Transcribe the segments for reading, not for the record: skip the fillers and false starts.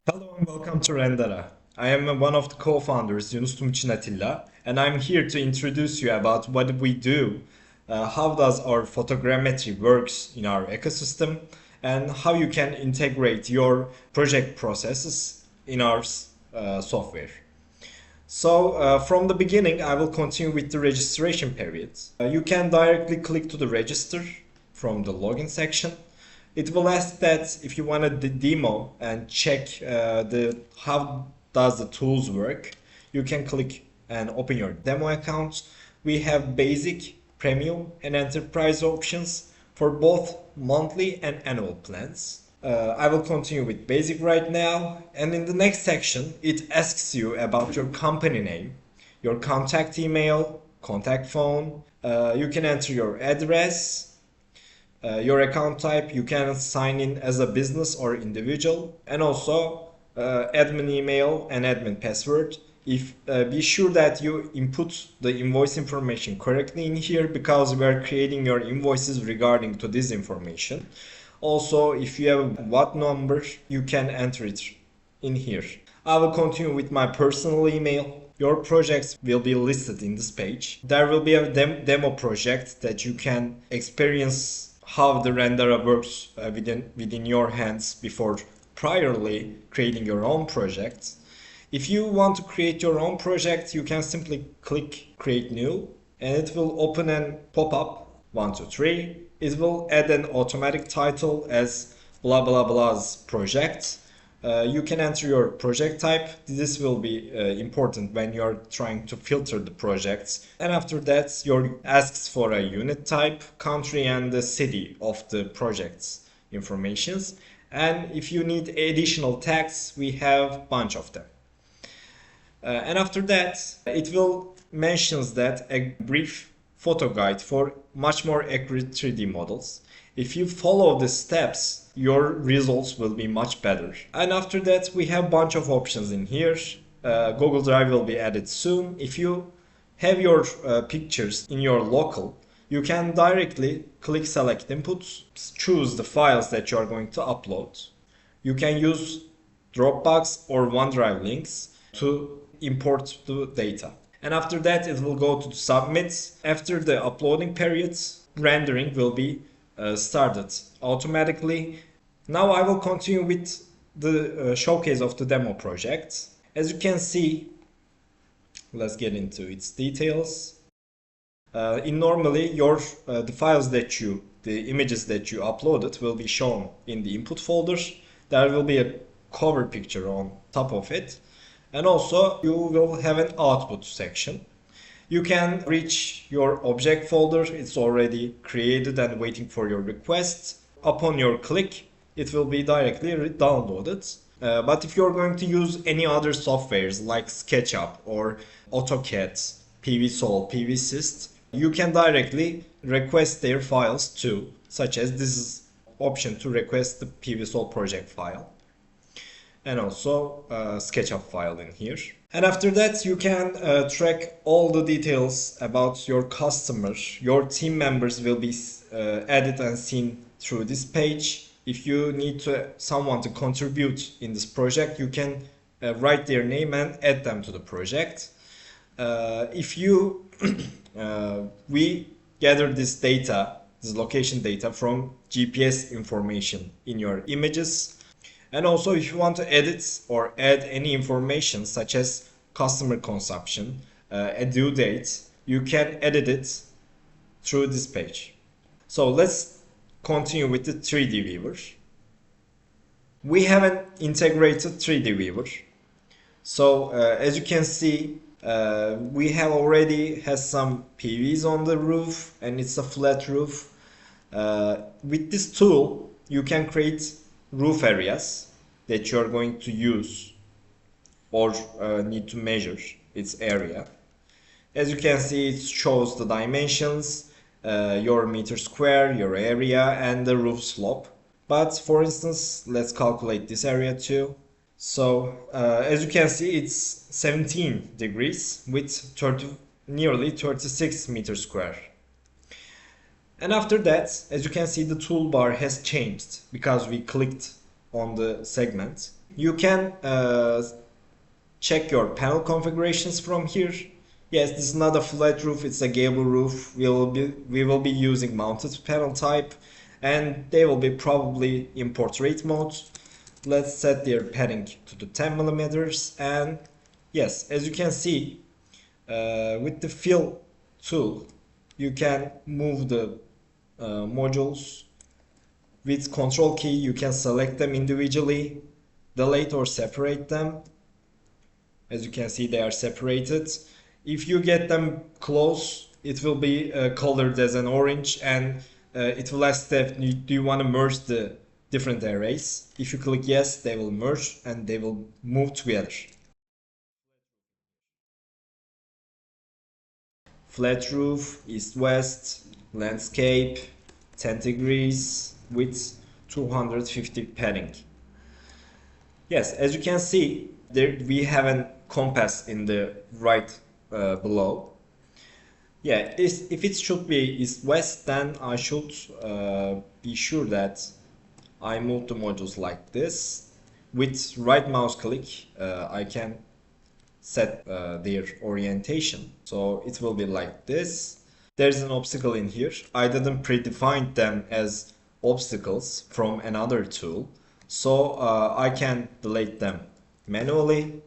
Hello and welcome to Rendera. I am one of the co-founders, Yunus Tumçin Atilla, and I'm here to introduce you about what we do, how does our photogrammetry works in our ecosystem, and how you can integrate your project processes in our software. From the beginning, I will continue with the registration periods. You can directly click to the register from the login section. It will ask that if you want a demo and check the how does the tools work, you can click and open your demo account. We have basic, premium, and enterprise options for both monthly and annual plans. I will continue with basic right now, and in the next section it asks you about your company name, your contact email, contact phone. You can enter your address, your account type. You can sign in as a business or individual, and also admin email and admin password. If Be sure that you input the invoice information correctly in here, because we are creating your invoices regarding to this information. Also, if you have a what number, you can enter it in here. I will continue with my personal email. Your projects will be listed in this page. There will be a demo project that you can experience how the renderer works within your hands before priorly creating your own projects. If you want to create your own project, you can simply click create new, and it will open and pop up 1, 2, 3. It will add an automatic title as blah blah blah's project. You can enter your project type. This will be important when you're trying to filter the projects. And after that, your asks for a unit type, country, and the city of the project's informations. And if you need additional tags, we have bunch of them. And after that, it will mentions that a brief photo guide for much more accurate 3D models. If you follow the steps, your results will be much better. And after that, we have a bunch of options in here. Google Drive will be added soon. If you have your pictures in your local, you can directly click select inputs, choose the files that you are going to upload. You can use Dropbox or OneDrive links to import the data. And after that, it will go to submit. After the uploading periods, rendering will be started automatically. Now I will continue with the showcase of the demo project. As you can see, let's get into its details. Normally your the images that you uploaded will be shown in the input folder. There will be a cover picture on top of it, and also you will have an output section. You can reach your object folder. It's already created and waiting for your request. Upon your click, it will be directly downloaded. But if you're going to use any other softwares like SketchUp or AutoCAD, PVSol, PVSys, you can directly request their files too, such as this is option to request the PVSol project file, and also a SketchUp file in here. And after that, you can track all the details about your customer. Your team members will be added and seen through this page. If you need someone to contribute in this project, you can write their name and add them to the project. If you we gather this data, this location data, from GPS information in your images. And also, if you want to edit or add any information such as customer consumption, a due date, you can edit it through this page. So let's continue with the 3D viewer. We have an integrated 3D viewer. So as you can see, we have already has some PVs on the roof, and it's a flat roof. With this tool, you can create roof areas that you are going to use or need to measure its area. As you can see, it shows the dimensions, your meter square, your area, and the roof slope. But for instance, let's calculate this area too. So as you can see, it's 17 degrees with nearly 36 meters square. And after that, as you can see, the toolbar has changed because we clicked on the segment. You can check your panel configurations from here. Yes, this is not a flat roof, it's a gable roof. We will be using mounted panel type, and they will be probably in portrait mode. Let's set their padding to the 10 millimeters, and yes, as you can see, with the fill tool, you can move the modules. With control key, you can select them individually, delete or separate them. As you can see, they are separated. If you get them close, it will be colored as an orange, and it will ask that do you want to merge the different arrays. If you click yes, they will merge and they will move together. Flat roof, east-west, landscape, 10 degrees, with 250 padding. Yes, as you can see, there we have a compass in the right below. Yeah, if it should be east-west, then I should be sure that I move the modules like this. With right mouse click, I can set their orientation. So it will be like this. There's an obstacle in here. I didn't predefine them as obstacles from another tool. So I can delete them manually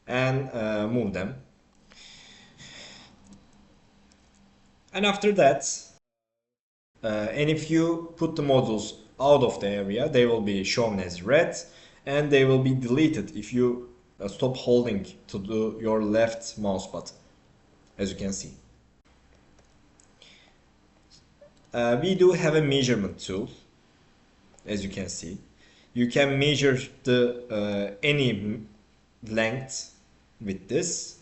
and move them. And after that, and if you put the modules out of the area, they will be shown as red, and they will be deleted if you stop holding to your left mouse button, as you can see. We do have a measurement tool, as you can see. You can measure the any length with this,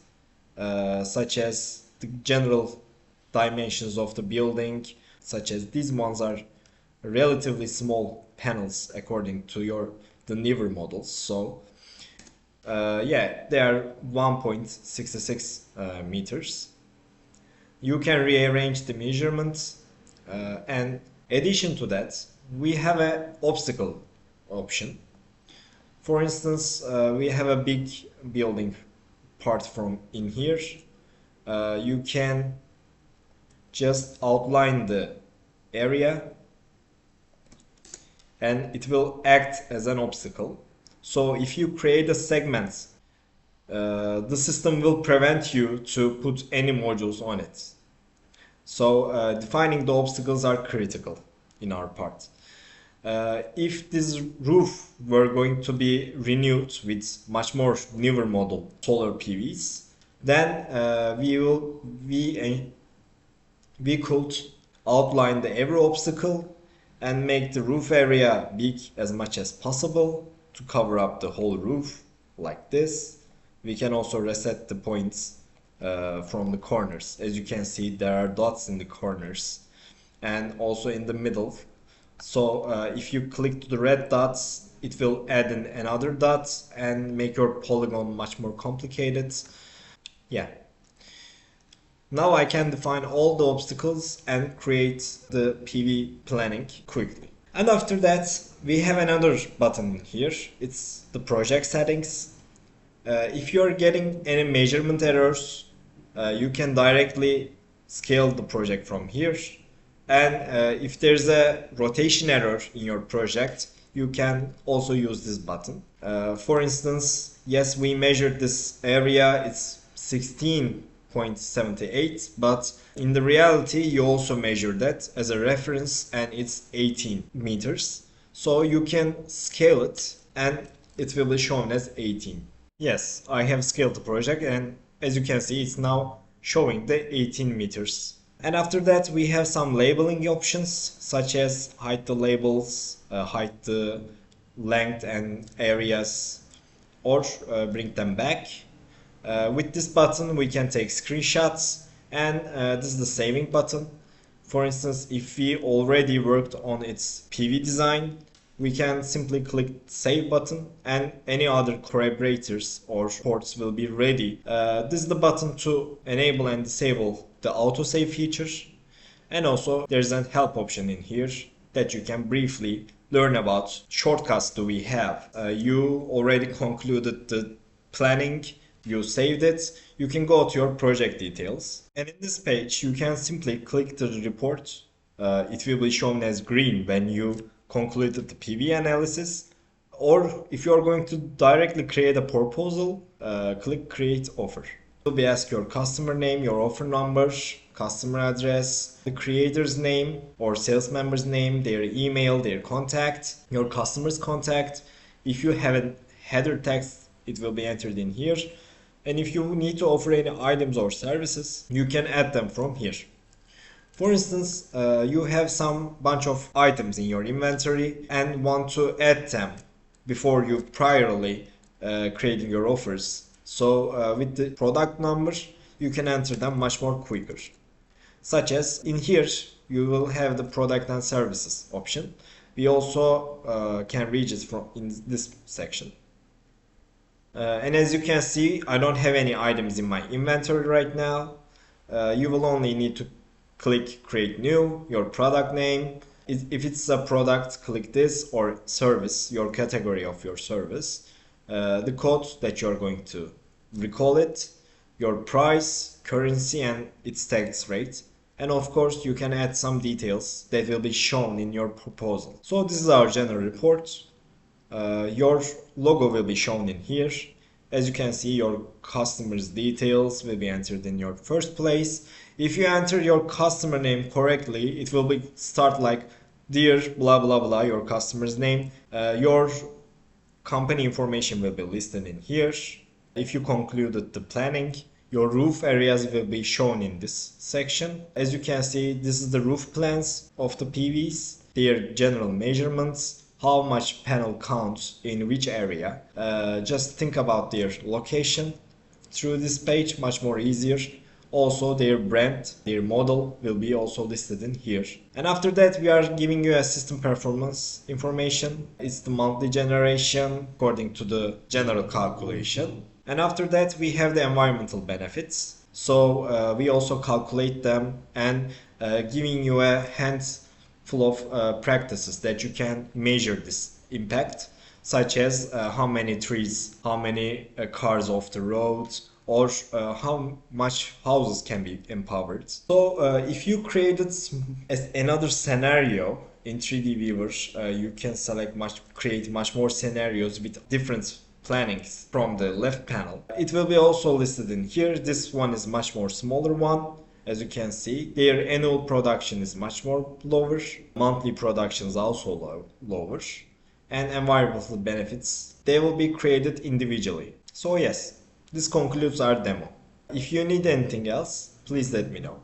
such as the general dimensions of the building, such as these ones are relatively small panels according to the newer models. So yeah, they are 1.66 meters. You can rearrange the measurements, and addition to that, we have an obstacle option. For instance, we have a big building part from in here. You can just outline the area and it will act as an obstacle. So if you create a segment, the system will prevent you to put any modules on it. So defining the obstacles are critical in our part. If this roof were going to be renewed with much more newer model solar PVs, then we could outline every obstacle and make the roof area big as much as possible to cover up the whole roof like this. We can also reset the points from the corners. As you can see, there are dots in the corners and also in the middle. So if you click to the red dots, it will add in another dot and make your polygon much more complicated. Yeah. Now I can define all the obstacles and create the PV planning quickly. And after that, we have another button here. It's the project settings. If you're getting any measurement errors, you can directly scale the project from here. And if there's a rotation error in your project, you can also use this button. For instance, yes, we measured this area, it's 16.78, but in the reality you also measure that as a reference and it's 18 meters. So you can scale it and it will be shown as 18. Yes, I have scaled the project and as you can see it's now showing the 18 meters. And after that we have some labeling options such as hide the labels, hide the length and areas, or bring them back. With this button we can take screenshots, and this is the saving button. For instance, if we already worked on its PV design, we can simply click save button and any other collaborators or ports will be ready. This is the button to enable and disable the autosave feature, and also there's a help option in here that you can briefly learn about shortcuts do we have. You already concluded the planning, you saved it, you can go to your project details. And in this page, you can simply click the report. It will be shown as green when you concluded the PV analysis. Or if you are going to directly create a proposal, click create offer. It will be ask your customer name, your offer number, customer address, the creator's name or sales member's name, their email, their contact, your customer's contact. If you have a header text, it will be entered in here. And if you need to offer any items or services, you can add them from here. For instance, you have some bunch of items in your inventory and want to add them before you priorly creating your offers. So with the product number, you can enter them much more quicker. Such as in here, you will have the product and services option. We also can reach it from in this section. And as you can see, I don't have any items in my inventory right now. You will only need to click create new, your product name. If it's a product, click this, or service, your category of your service, the code that you're going to recall it, your price, currency, and its tax rate. And of course, you can add some details that will be shown in your proposal. So this is our general report. Your logo will be shown in here. As you can see, your customer's details will be entered in your first place. If you enter your customer name correctly, it will be start like dear blah blah blah, your customer's name. Your company information will be listed in here. If you concluded the planning, your roof areas will be shown in this section. As you can see, this is the roof plans of the PVs, their general measurements, how much panel counts in which area. Just think about their location through this page, much more easier. Also their brand, their model will be also listed in here. And after that, we are giving you a system performance information. It's the monthly generation according to the general calculation. And after that, we have the environmental benefits. So we also calculate them and giving you a handful of practices that you can measure this impact, such as how many trees, how many cars off the road, or how much houses can be empowered. So if you created another scenario in 3D Viewer, you can create much more scenarios with different plannings from the left panel. It will be also listed in here. This one is much more smaller one. As you can see, their annual production is much more lower. Monthly production is also lower. And environmental benefits, they will be created individually. So yes, this concludes our demo. If you need anything else, please let me know.